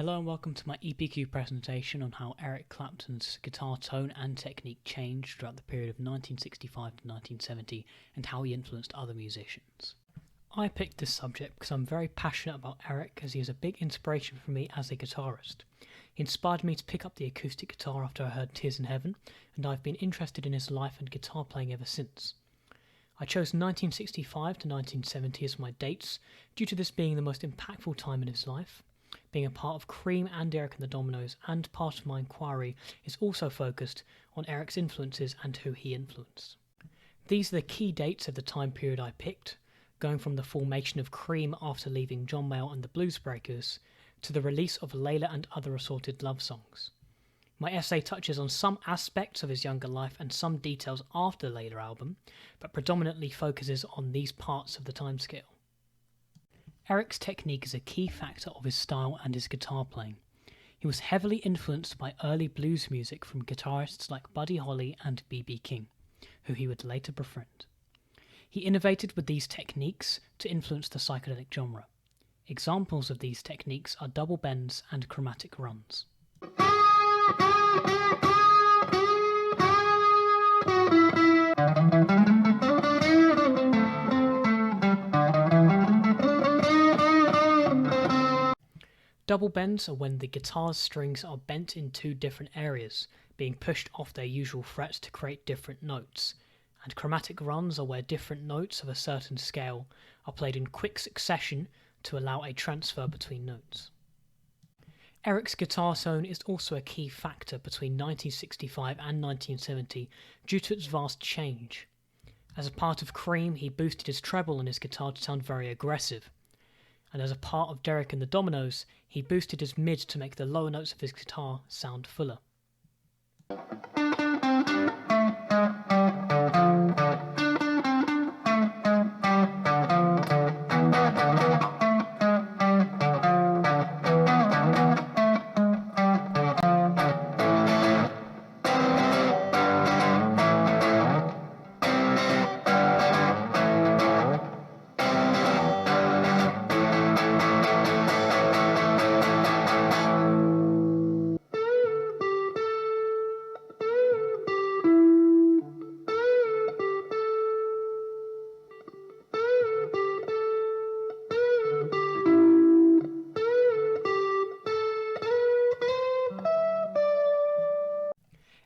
Hello and welcome to my EPQ presentation on how Eric Clapton's guitar tone and technique changed throughout the period of 1965 to 1970 and how he influenced other musicians. I picked this subject because I'm very passionate about Eric, as he is a big inspiration for me as a guitarist. He inspired me to pick up the acoustic guitar after I heard Tears in Heaven, and I've been interested in his life and guitar playing ever since. I chose 1965 to 1970 as my dates due to this being the most impactful time in his life. Being a part of Cream and Eric and the Dominoes, and part of my inquiry is also focused on Eric's influences and who he influenced. These are the key dates of the time period I picked, going from the formation of Cream after leaving John Mayall and the Bluesbreakers, to the release of Layla and Other Assorted Love Songs. My essay touches on some aspects of his younger life and some details after the Layla album, but predominantly focuses on these parts of the timescale. Eric's technique is a key factor of his style and his guitar playing. He was heavily influenced by early blues music from guitarists like Buddy Holly and B.B. King, who he would later befriend. He innovated with these techniques to influence the psychedelic genre. Examples of these techniques are double bends and chromatic runs. Double bends are when the guitar's strings are bent in two different areas, being pushed off their usual frets to create different notes, and chromatic runs are where different notes of a certain scale are played in quick succession to allow a transfer between notes. Eric's guitar tone is also a key factor between 1965 and 1970 due to its vast change. As a part of Cream, he boosted his treble on his guitar to sound very aggressive, and as a part of Derek and the Dominoes, he boosted his mid to make the lower notes of his guitar sound fuller.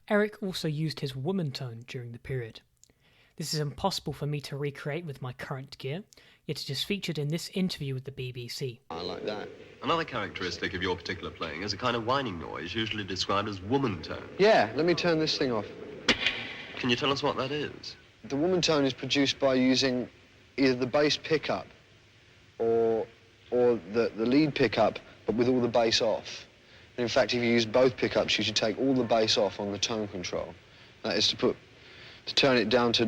Eric also used his woman tone during the period. This is impossible for me to recreate with my current gear, yet it is featured in this interview with the BBC. I like that. Another characteristic of your particular playing is a kind of whining noise usually described as woman tone. Yeah, let me turn this thing off. Can you tell us what that is? The woman tone is produced by using either the bass pickup or the lead pickup, but with all the bass off. And in fact, if you use both pickups, you should take all the bass off on the tone control. That is to turn it down to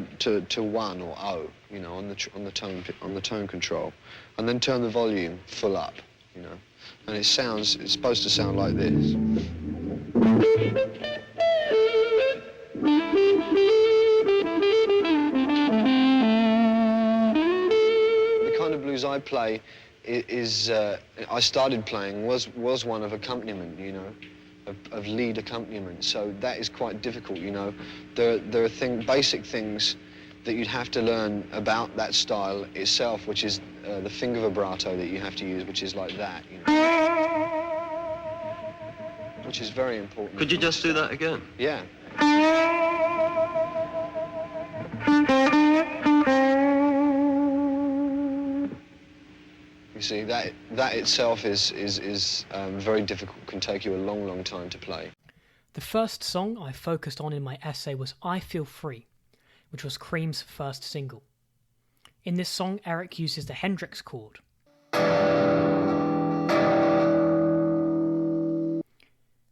1 or O, you know, on the tone control, and then turn the volume full up, you know. And it's supposed to sound like this. The kind of blues I play I started playing was one of accompaniment, you know, of lead accompaniment. So that is quite difficult, you know. There are basic things that you'd have to learn about that style itself, which is the finger vibrato that you have to use, which is like that, you know, which is very important. Could you just do that again? Yeah. You see, that itself is very difficult, can take you a long time to play. The first song I focused on in my essay was I Feel Free, which was Cream's first single. In this song, Eric uses the Hendrix chord.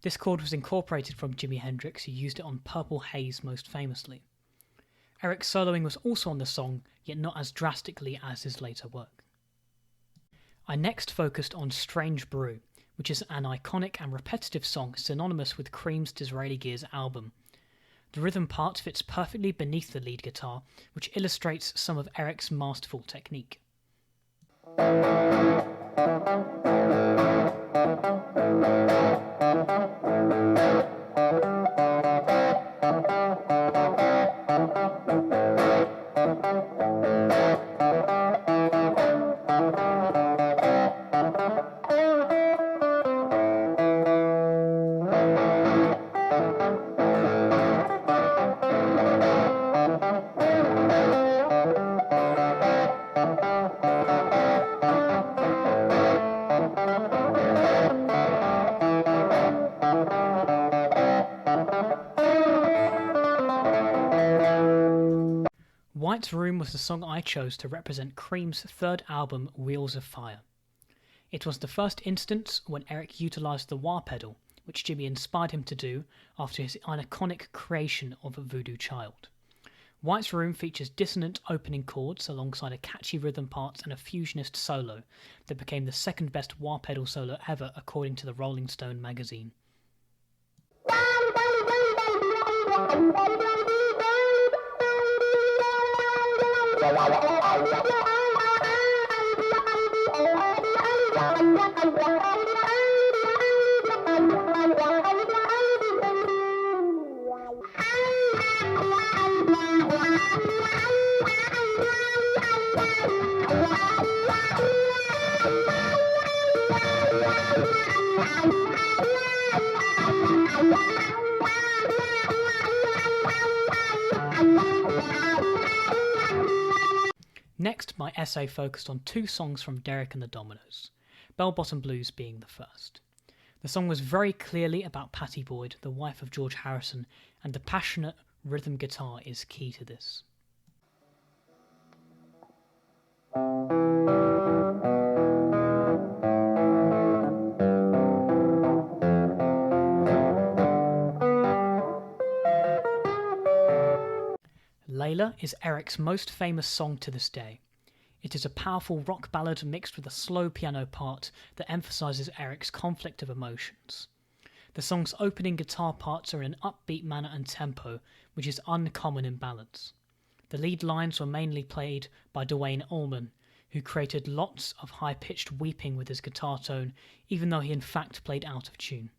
This chord was incorporated from Jimi Hendrix, who used it on Purple Haze most famously. Eric's soloing was also on the song, yet not as drastically as his later work. I next focused on Strange Brew, which is an iconic and repetitive song synonymous with Cream's Disraeli Gears album. The rhythm part fits perfectly beneath the lead guitar, which illustrates some of Eric's masterful technique. White Room was the song I chose to represent Cream's third album, Wheels of Fire. It was the first instance when Eric utilised the wah pedal, which Jimmy inspired him to do after his iconic creation of Voodoo Child. White's Room features dissonant opening chords alongside a catchy rhythm part and a fusionist solo that became the second best wah pedal solo ever according to the Rolling Stone magazine. Next, my essay focused on two songs from Derek and the Dominoes, Bell Bottom Blues being the first. The song was very clearly about Pattie Boyd, the wife of George Harrison, and the passionate rhythm guitar is key to this. Layla is Eric's most famous song to this day. It is a powerful rock ballad mixed with a slow piano part that emphasises Eric's conflict of emotions. The song's opening guitar parts are in an upbeat manner and tempo, which is uncommon in ballads. The lead lines were mainly played by Duane Allman, who created lots of high-pitched weeping with his guitar tone, even though he in fact played out of tune.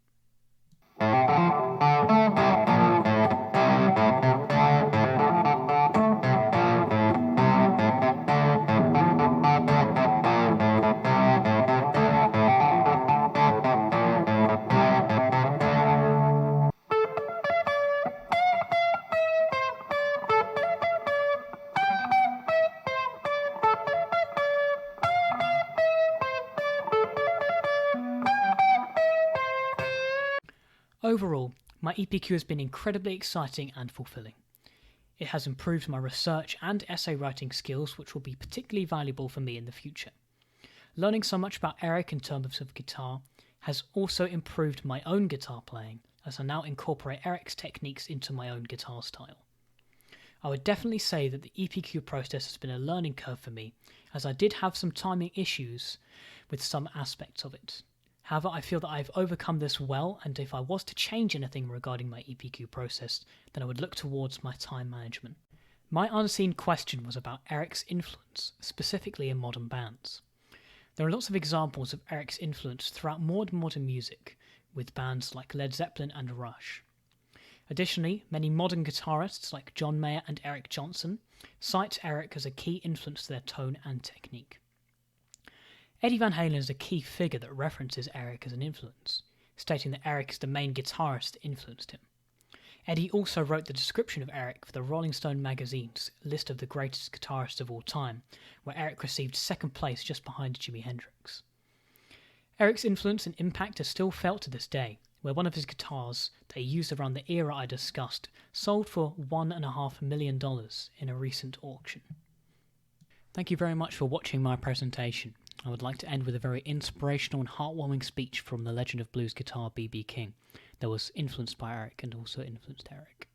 Overall, my EPQ has been incredibly exciting and fulfilling. It has improved my research and essay writing skills, which will be particularly valuable for me in the future. Learning so much about Eric in terms of guitar has also improved my own guitar playing, as I now incorporate Eric's techniques into my own guitar style. I would definitely say that the EPQ process has been a learning curve for me, as I did have some timing issues with some aspects of it. However, I feel that I've overcome this well, and if I was to change anything regarding my EPQ process, then I would look towards my time management. My unseen question was about Eric's influence, specifically in modern bands. There are lots of examples of Eric's influence throughout modern music, with bands like Led Zeppelin and Rush. Additionally, many modern guitarists like John Mayer and Eric Johnson cite Eric as a key influence to their tone and technique. Eddie Van Halen is a key figure that references Eric as an influence, stating that Eric is the main guitarist that influenced him. Eddie also wrote the description of Eric for the Rolling Stone magazine's list of the greatest guitarists of all time, where Eric received second place just behind Jimi Hendrix. Eric's influence and impact are still felt to this day, where one of his guitars that he used around the era I discussed sold for $1.5 million in a recent auction. Thank you very much for watching my presentation. I would like to end with a very inspirational and heartwarming speech from the legend of blues guitar B.B. King that was influenced by Eric and also influenced Eric.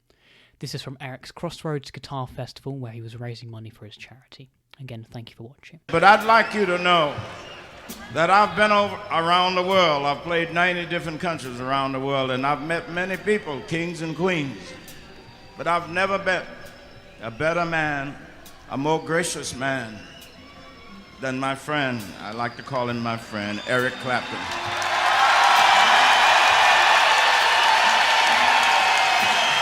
This is from Eric's Crossroads Guitar Festival, where he was raising money for his charity. Again, thank you for watching. But I'd like you to know that I've been around the world. I've played 90 different countries around the world, and I've met many people, kings and queens. But I've never met a better man, a more gracious man than my friend. I like to call him my friend, Eric Clapton.